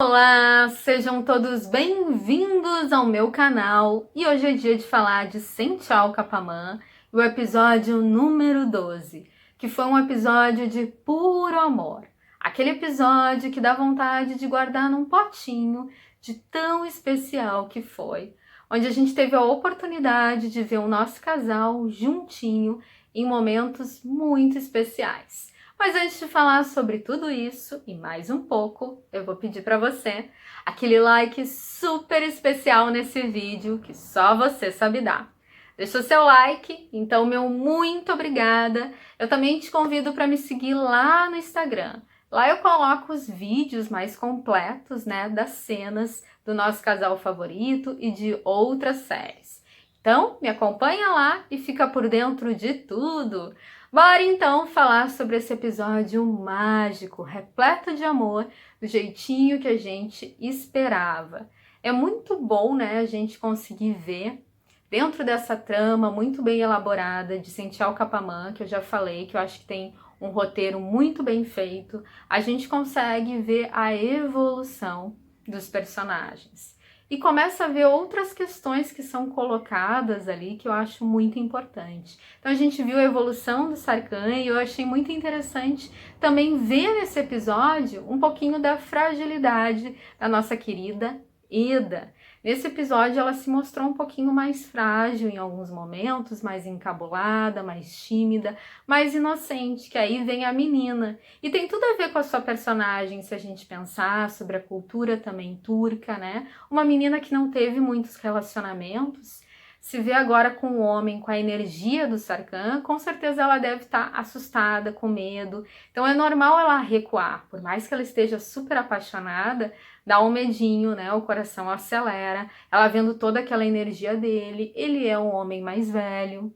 Olá, sejam todos bem-vindos ao meu canal e hoje é dia de falar de Senchal Capamã, o episódio número 12, que foi um episódio de puro amor. Aquele episódio que dá vontade de guardar num potinho de tão especial que foi, onde a gente teve a oportunidade de ver o nosso casal juntinho em momentos muito especiais. Mas antes de falar sobre tudo isso e mais um pouco, eu vou pedir para você aquele like super especial nesse vídeo que só você sabe dar. Deixa o seu like, então meu muito obrigada. Eu também te convido para me seguir lá no Instagram. Lá eu coloco os vídeos mais completos, né, das cenas do nosso casal favorito e de outras séries. Então, me acompanha lá e fica por dentro de tudo. Bora então falar sobre esse episódio mágico, repleto de amor, do jeitinho que a gente esperava. É muito bom, né, a gente conseguir ver dentro dessa trama muito bem elaborada de Senchal Capamã, que eu já falei, que eu acho que tem um roteiro muito bem feito, a gente consegue ver a evolução dos personagens. E começa a ver outras questões que são colocadas ali que eu acho muito importante. Então a gente viu a evolução do Sarkhan e eu achei muito interessante também ver nesse episódio um pouquinho da fragilidade da nossa querida Eda. Nesse episódio ela se mostrou um pouquinho mais frágil em alguns momentos, mais encabulada, mais tímida, mais inocente, que aí vem a menina. E tem tudo a ver com a sua personagem, se a gente pensar sobre a cultura também turca, né? Uma menina que não teve muitos relacionamentos, se vê agora com o homem, com a energia do Sarkhan, com certeza ela deve estar assustada, com medo. Então é normal ela recuar, por mais que ela esteja super apaixonada, dá um medinho, né? O coração acelera, ela vendo toda aquela energia dele, ele é um homem mais velho,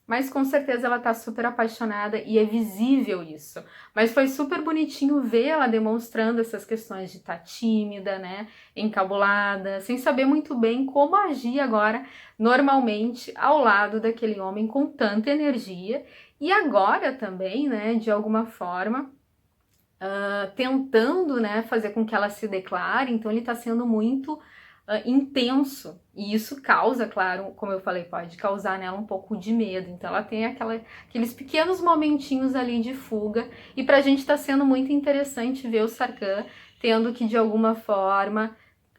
mas com certeza ela tá super apaixonada e é visível isso. Mas foi super bonitinho ver ela demonstrando essas questões de estar tímida, né, encabulada, sem saber muito bem como agir agora normalmente ao lado daquele homem com tanta energia e agora também, né, de alguma forma, tentando, né, fazer com que ela se declare. Então ele tá sendo muito intenso, e isso causa, claro, como eu falei, pode causar nela um pouco de medo. Então ela tem aqueles pequenos momentinhos ali de fuga, e pra gente tá sendo muito interessante ver o Sarkhan tendo que, de alguma forma,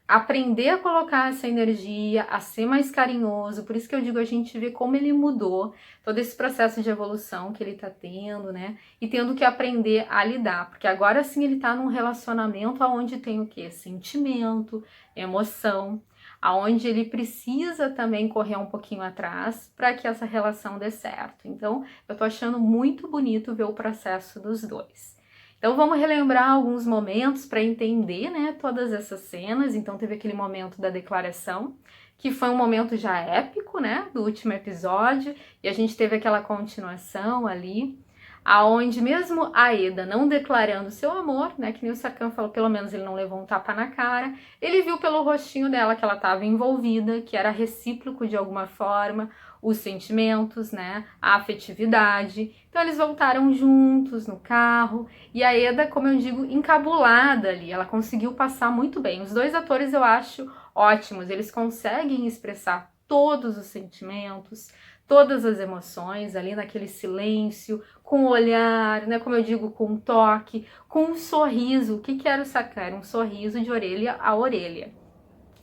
aprender a colocar essa energia, a ser mais carinhoso. Por isso que eu digo, a gente vê como ele mudou, todo esse processo de evolução que ele tá tendo, né? E tendo que aprender a lidar, porque agora sim ele tá num relacionamento onde tem o quê? Sentimento, emoção, aonde ele precisa também correr um pouquinho atrás para que essa relação dê certo. Então, eu tô achando muito bonito ver o processo dos dois. Então vamos relembrar alguns momentos para entender, né, todas essas cenas. Então teve aquele momento da declaração, que foi um momento já épico, né, do último episódio, e a gente teve aquela continuação ali, aonde mesmo a Eda não declarando seu amor, né, que nem o Sarkhan falou, pelo menos ele não levou um tapa na cara, ele viu pelo rostinho dela que ela estava envolvida, que era recíproco de alguma forma, os sentimentos, né, a afetividade. Então eles voltaram juntos no carro, e a Eda, como eu digo, encabulada ali, ela conseguiu passar muito bem. Os dois atores eu acho ótimos, eles conseguem expressar todos os sentimentos, todas as emoções ali naquele silêncio, com o olhar, né, como eu digo, com o toque, com um sorriso. O que era o Sarkhan? Era um sorriso de orelha a orelha.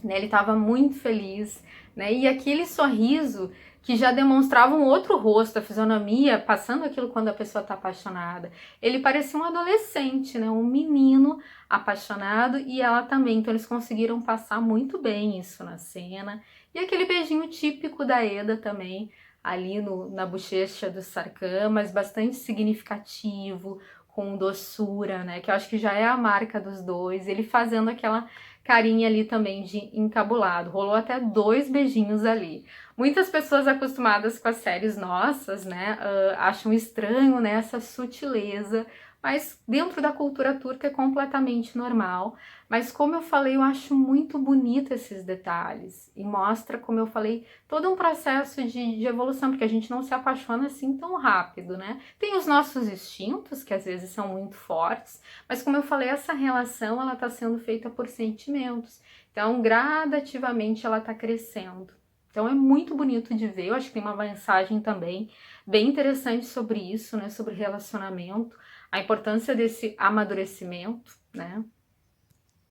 Né, ele estava muito feliz, né, e aquele sorriso que já demonstrava um outro rosto, a fisionomia, passando aquilo quando a pessoa está apaixonada. Ele parecia um adolescente, né, um menino apaixonado, e ela também. Então eles conseguiram passar muito bem isso na cena. E aquele beijinho típico da Eda também, ali na bochecha do Sarkhan, mas bastante significativo, com doçura, né, que eu acho que já é a marca dos dois. Ele fazendo aquela carinha ali também de encabulado. Rolou até 2 beijinhos ali. Muitas pessoas acostumadas com as séries nossas, né, acham estranho, né, essa sutileza, mas dentro da cultura turca é completamente normal. Mas como eu falei, eu acho muito bonito esses detalhes e mostra, como eu falei, todo um processo de evolução, porque a gente não se apaixona assim tão rápido, né? Tem os nossos instintos, que às vezes são muito fortes, mas como eu falei, essa relação ela está sendo feita por sentimentos. Então, gradativamente ela está crescendo. Então é muito bonito de ver, eu acho que tem uma mensagem também bem interessante sobre isso, né, sobre relacionamento, a importância desse amadurecimento, né.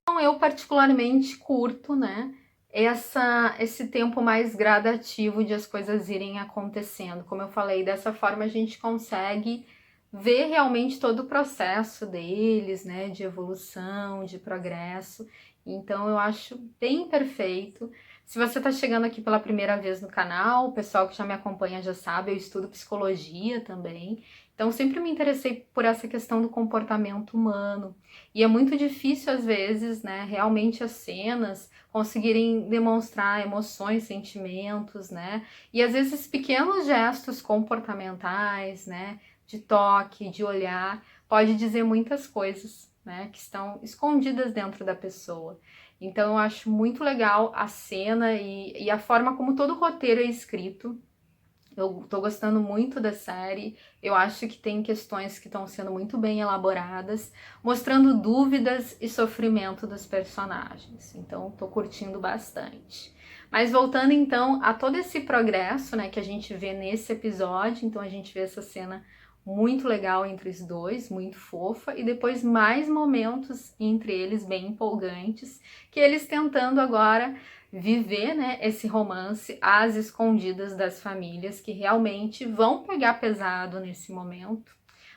Então eu particularmente curto, né, esse tempo mais gradativo de as coisas irem acontecendo. Como eu falei, dessa forma a gente consegue ver realmente todo o processo deles, né, de evolução, de progresso. Então eu acho bem perfeito. Se você está chegando aqui pela primeira vez no canal, o pessoal que já me acompanha já sabe, eu estudo psicologia também. Então sempre me interessei por essa questão do comportamento humano. E é muito difícil às vezes, né, realmente as cenas conseguirem demonstrar emoções, sentimentos, né? E às vezes pequenos gestos comportamentais, né, de toque, de olhar, pode dizer muitas coisas, né, que estão escondidas dentro da pessoa. Então eu acho muito legal a cena e a forma como todo o roteiro é escrito. Eu tô gostando muito da série, eu acho que tem questões que estão sendo muito bem elaboradas, mostrando dúvidas e sofrimento dos personagens. Então, tô curtindo bastante. Mas voltando então a todo esse progresso, né, que a gente vê nesse episódio, então a gente vê essa cena muito legal entre os dois, muito fofa, e depois mais momentos entre eles bem empolgantes, que eles tentando agora viver, né, esse romance às escondidas das famílias que realmente vão pegar pesado nesse momento.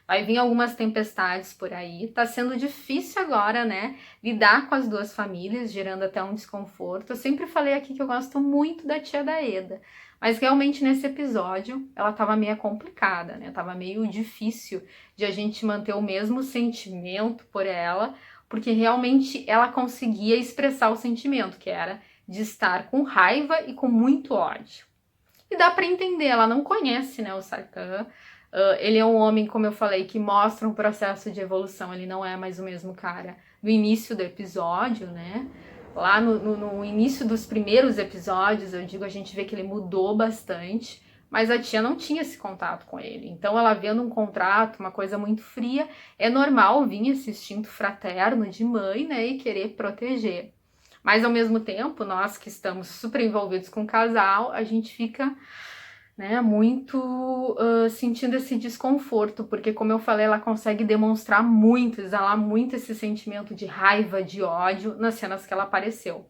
Vai vir algumas tempestades por aí. Tá sendo difícil agora, né, lidar com as duas famílias, gerando até um desconforto. Eu sempre falei aqui que eu gosto muito da tia da Eda, mas realmente nesse episódio ela tava meio complicada, né? Tava meio difícil de a gente manter o mesmo sentimento por ela, porque realmente ela conseguia expressar o sentimento, que era de estar com raiva e com muito ódio. E dá para entender, ela não conhece, né, o Sarkhan. Ele é um homem, como eu falei, que mostra um processo de evolução, ele não é mais o mesmo cara do início do episódio, né? Lá no início dos primeiros episódios, eu digo, a gente vê que ele mudou bastante, mas a tia não tinha esse contato com ele. Então, ela vendo um contrato, uma coisa muito fria, é normal vir esse instinto fraterno de mãe, né, e querer proteger. Mas ao mesmo tempo, nós que estamos super envolvidos com o casal, a gente fica, né, muito sentindo esse desconforto, porque como eu falei, ela consegue demonstrar muito, exalar muito esse sentimento de raiva, de ódio nas cenas que ela apareceu.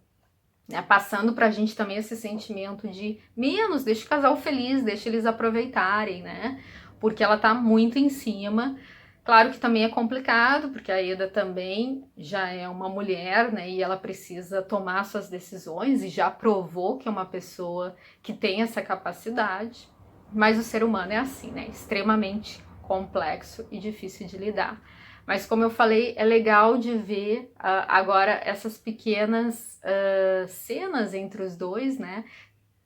Né, passando pra gente também esse sentimento de menos, deixa o casal feliz, deixa eles aproveitarem, né? Porque ela tá muito em cima. Claro que também é complicado, porque a Eda também já é uma mulher, né? E ela precisa tomar suas decisões e já provou que é uma pessoa que tem essa capacidade. Mas o ser humano é assim, né? Extremamente complexo e difícil de lidar. Mas como eu falei, é legal de ver agora essas pequenas cenas entre os dois, né?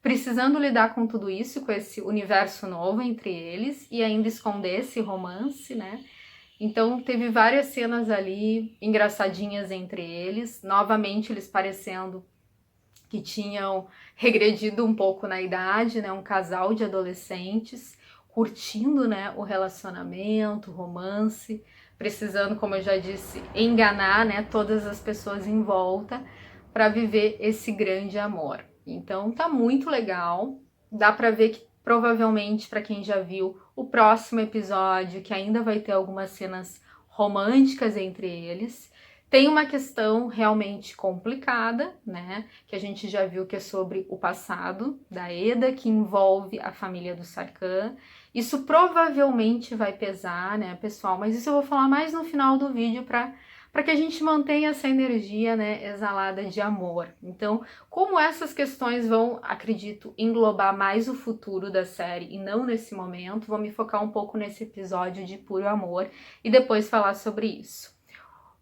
Precisando lidar com tudo isso, com esse universo novo entre eles e ainda esconder esse romance, né? Então teve várias cenas ali engraçadinhas entre eles, novamente eles parecendo que tinham regredido um pouco na idade, né? Um casal de adolescentes curtindo, né, o relacionamento, o romance, precisando, como eu já disse, enganar, né, todas as pessoas em volta para viver esse grande amor. Então tá muito legal. Dá para ver que provavelmente para quem já viu o próximo episódio, que ainda vai ter algumas cenas românticas entre eles. Tem uma questão realmente complicada, né? Que a gente já viu que é sobre o passado da Eda, que envolve a família do Sarkhan. Isso provavelmente vai pesar, né, pessoal? Mas isso eu vou falar mais no final do vídeo para que a gente mantenha essa energia, né, exalada de amor. Então, como essas questões vão, acredito, englobar mais o futuro da série e não nesse momento, vou me focar um pouco nesse episódio de puro amor e depois falar sobre isso.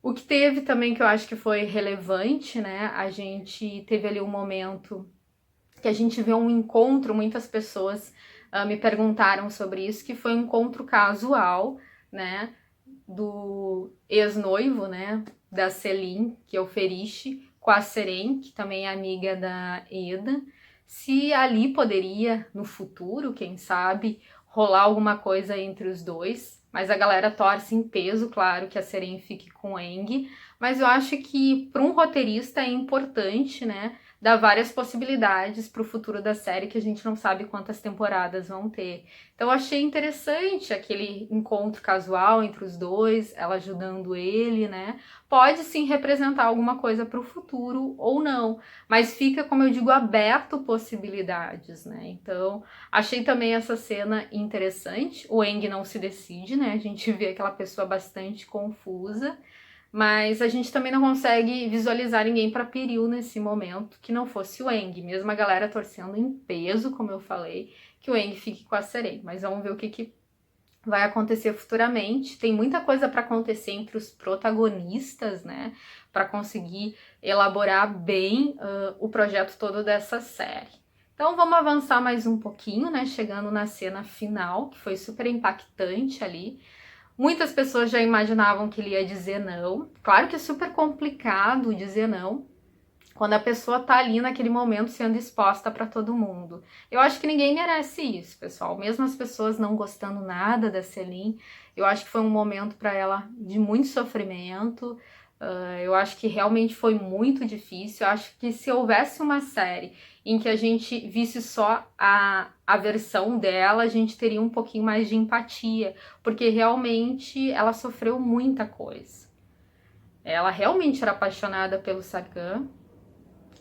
O que teve também que eu acho que foi relevante, né? A gente teve ali um momento que a gente vê um encontro, muitas pessoas me perguntaram sobre isso, que foi um encontro casual, né? do ex-noivo, né, da Celine, que é o Feriche, com a Seren, que também é amiga da Eda, se ali poderia, no futuro, quem sabe, rolar alguma coisa entre os dois, mas a galera torce em peso, claro, que a Seren fique com o Aang, mas eu acho que para um roteirista é importante, né, dar várias possibilidades para o futuro da série, que a gente não sabe quantas temporadas vão ter. Então eu achei interessante aquele encontro casual entre os dois, ela ajudando ele, né? Pode sim representar alguma coisa para o futuro ou não, mas fica, como eu digo, aberto possibilidades, né? Então achei também essa cena interessante. O Aang não se decide, né? A gente vê aquela pessoa bastante confusa. Mas a gente também não consegue visualizar ninguém para Piril nesse momento que não fosse o Aang. Mesmo a galera torcendo em peso, como eu falei, que o Aang fique com a Seren. Mas vamos ver o que vai acontecer futuramente. Tem muita coisa para acontecer entre os protagonistas, né? Para conseguir elaborar bem o projeto todo dessa série. Então vamos avançar mais um pouquinho, né? Chegando na cena final, que foi super impactante ali. Muitas pessoas já imaginavam que ele ia dizer não. Claro que é super complicado dizer não quando a pessoa tá ali naquele momento sendo exposta para todo mundo. Eu acho que ninguém merece isso, pessoal. Mesmo as pessoas não gostando nada da Celine, eu acho que foi um momento para ela de muito sofrimento. Eu acho que realmente foi muito difícil. Eu acho que se houvesse uma série em que a gente visse só a versão dela, a gente teria um pouquinho mais de empatia, porque realmente ela sofreu muita coisa. Ela realmente era apaixonada pelo Sarkhan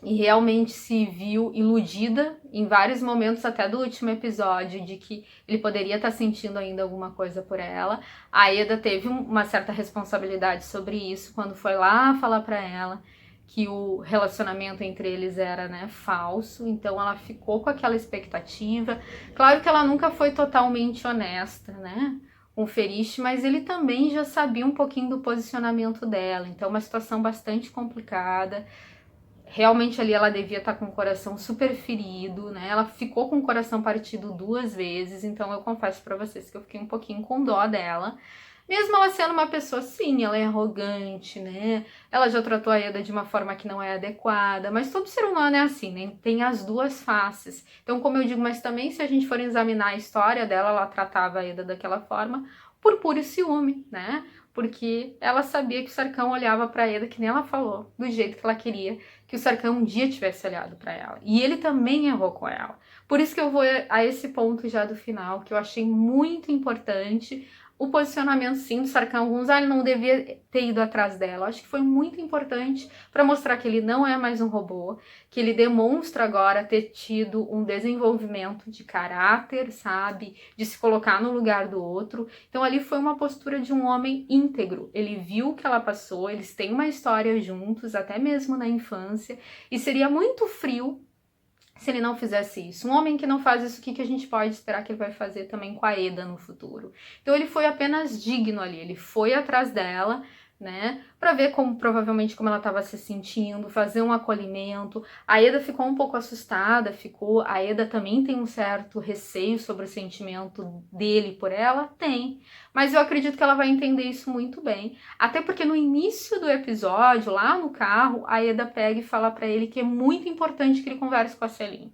e realmente se viu iludida em vários momentos, até do último episódio, de que ele poderia estar sentindo ainda alguma coisa por ela. A Eda teve uma certa responsabilidade sobre isso quando foi lá falar para ela que o relacionamento entre eles era, né, falso, então ela ficou com aquela expectativa. Claro que ela nunca foi totalmente honesta, né, com o Feriche, mas ele também já sabia um pouquinho do posicionamento dela, então uma situação bastante complicada. Realmente ali ela devia estar com o coração super ferido, né? Ela ficou com o coração partido 2 vezes, então eu confesso pra vocês que eu fiquei um pouquinho com dó dela. Mesmo ela sendo uma pessoa, sim, ela é arrogante, né? Ela já tratou a Eda de uma forma que não é adequada, mas todo ser humano é assim, né? Tem as duas faces. Então, como eu digo, mas também se a gente for examinar a história dela, ela tratava a Eda daquela forma por puro ciúme, né? Porque ela sabia que o Sarkhan olhava pra Eda, que nem ela falou, do jeito que ela queria que o Sarkhan um dia tivesse olhado para ela. E ele também errou com ela. Por isso que eu vou a esse ponto já do final, que eu achei muito importante o posicionamento, sim, do Sarkhan. Alguns, ele não devia ter ido atrás dela. Eu acho que foi muito importante para mostrar que ele não é mais um robô, que ele demonstra agora ter tido um desenvolvimento de caráter, sabe? De se colocar no lugar do outro. Então ali foi uma postura de um homem íntegro. Ele viu o que ela passou, eles têm uma história juntos, até mesmo na infância, e seria muito frio se ele não fizesse isso. Um homem que não faz isso, o que a gente pode esperar que ele vai fazer também com a Eda no futuro? Então ele foi apenas digno ali, ele foi atrás dela, né, para ver provavelmente como ela estava se sentindo, fazer um acolhimento. A Eda ficou um pouco assustada, a Eda também tem um certo receio sobre o sentimento dele por ela, tem, mas eu acredito que ela vai entender isso muito bem, até porque no início do episódio, lá no carro, a Eda pega e fala para ele que é muito importante que ele converse com a Celine.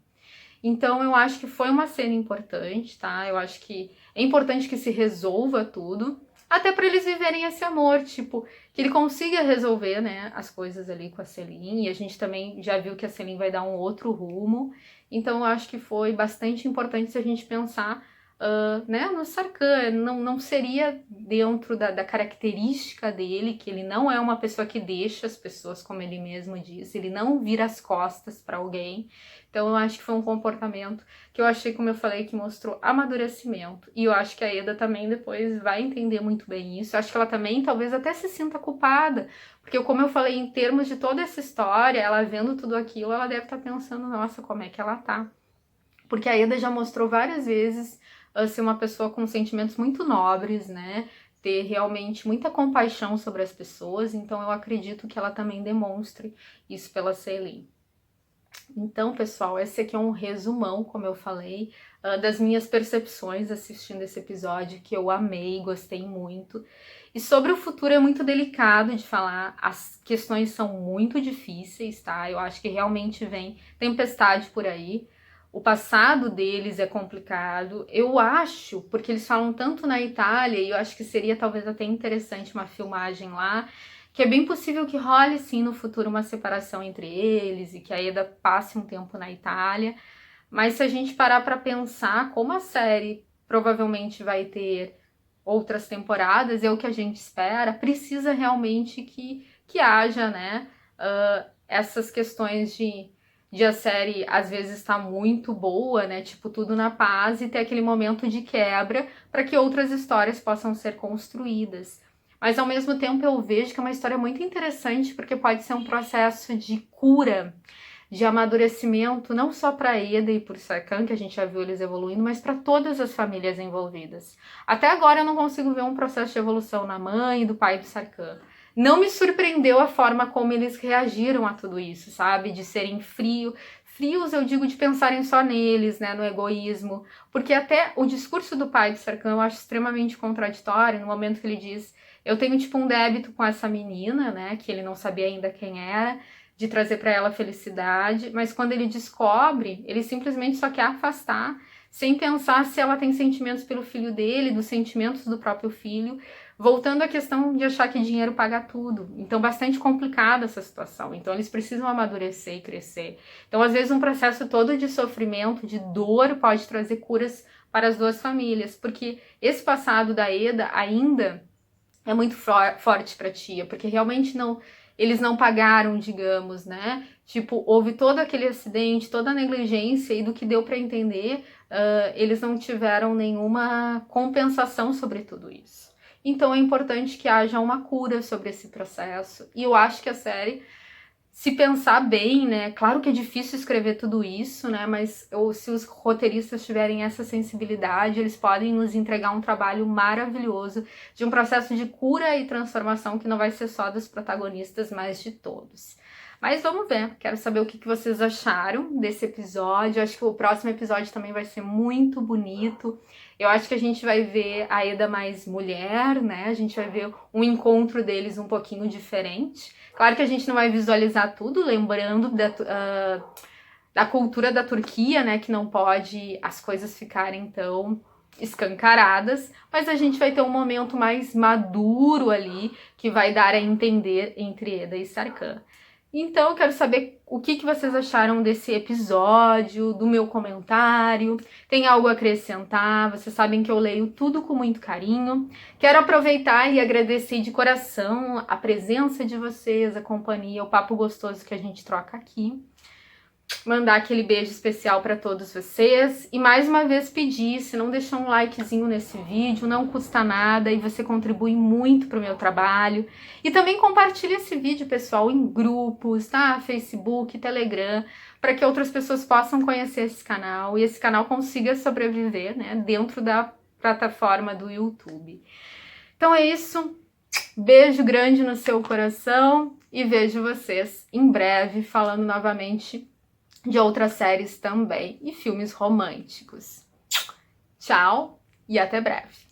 Então eu acho que foi uma cena importante, tá? Eu acho que é importante que se resolva tudo, até para eles viverem esse amor, tipo, que ele consiga resolver, né, as coisas ali com a Celine, e a gente também já viu que a Celine vai dar um outro rumo, então eu acho que foi bastante importante se a gente pensar né, no Sarkhan. Não seria dentro da característica dele, que ele não é uma pessoa que deixa as pessoas, como ele mesmo disse, ele não vira as costas para alguém. Então eu acho que foi um comportamento que eu achei, como eu falei, que mostrou amadurecimento. E eu acho que a Eda também depois vai entender muito bem isso. Eu acho que ela também talvez até se sinta culpada, porque como eu falei, em termos de toda essa história, ela vendo tudo aquilo, ela deve estar pensando, nossa, como é que ela tá? Porque a Eda já mostrou várias vezes ser uma pessoa com sentimentos muito nobres, né? Ter realmente muita compaixão sobre as pessoas, então eu acredito que ela também demonstre isso pela Celine. Então, pessoal, esse aqui é um resumão, como eu falei. das minhas percepções assistindo esse episódio, que eu amei, gostei muito. E sobre o futuro é muito delicado de falar, as questões são muito difíceis, tá? Eu acho que realmente vem tempestade por aí. O passado deles é complicado. Eu acho, porque eles falam tanto na Itália, e eu acho que seria talvez até interessante uma filmagem lá, que é bem possível que role sim no futuro uma separação entre eles e que a Eda passe um tempo na Itália. Mas se a gente parar para pensar como a série provavelmente vai ter outras temporadas, é o que a gente espera, precisa realmente que haja, né, essas questões de a série às vezes estar muito boa, né, tipo tudo na paz, e ter aquele momento de quebra para que outras histórias possam ser construídas. Mas ao mesmo tempo eu vejo que é uma história muito interessante, porque pode ser um processo de cura, de amadurecimento, não só para Eda e por Sarkhan, que a gente já viu eles evoluindo, mas para todas as famílias envolvidas. Até agora eu não consigo ver um processo de evolução na mãe e do pai do Sarkhan. Não me surpreendeu a forma como eles reagiram a tudo isso, sabe? De serem frios, eu digo, de pensarem só neles, né, no egoísmo, porque até o discurso do pai do Sarkhan eu acho extremamente contraditório, no momento que ele diz: eu tenho tipo um débito com essa menina, né, que ele não sabia ainda quem era, de trazer para ela felicidade, mas quando ele descobre, ele simplesmente só quer afastar, sem pensar se ela tem sentimentos pelo filho dele, dos sentimentos do próprio filho, voltando à questão de achar que dinheiro paga tudo. Então, bastante complicada essa situação. Então, eles precisam amadurecer e crescer. Então, às vezes, um processo todo de sofrimento, de dor, pode trazer curas para as duas famílias, porque esse passado da Eda ainda é muito forte para a tia, porque realmente eles não pagaram, digamos, né? Tipo, houve todo aquele acidente, toda a negligência, e do que deu para entender, eles não tiveram nenhuma compensação sobre tudo isso. Então é importante que haja uma cura sobre esse processo, e eu acho que a série, se pensar bem, né, claro que é difícil escrever tudo isso, né, mas se os roteiristas tiverem essa sensibilidade, eles podem nos entregar um trabalho maravilhoso de um processo de cura e transformação que não vai ser só dos protagonistas, mas de todos. Mas vamos ver, quero saber o que vocês acharam desse episódio. Acho que o próximo episódio também vai ser muito bonito. Eu acho que a gente vai ver a Eda mais mulher, né? A gente vai ver um encontro deles um pouquinho diferente. Claro que a gente não vai visualizar tudo, lembrando da cultura da Turquia, né? Que não pode as coisas ficarem tão escancaradas, mas a gente vai ter um momento mais maduro ali, que vai dar a entender entre Eda e Sarkhan. Então eu quero saber o que vocês acharam desse episódio, do meu comentário. Tem algo a acrescentar? Vocês sabem que eu leio tudo com muito carinho. Quero aproveitar e agradecer de coração a presença de vocês, a companhia, o papo gostoso que a gente troca aqui. Mandar aquele beijo especial para todos vocês. E mais uma vez pedir, se não deixar um likezinho nesse vídeo, não custa nada e você contribui muito para o meu trabalho. E também compartilhe esse vídeo, pessoal, em grupos, tá? Facebook, Telegram, para que outras pessoas possam conhecer esse canal e esse canal consiga sobreviver, né, dentro da plataforma do YouTube. Então é isso. Beijo grande no seu coração e vejo vocês em breve falando novamente de outras séries também e filmes românticos. Tchau e até breve!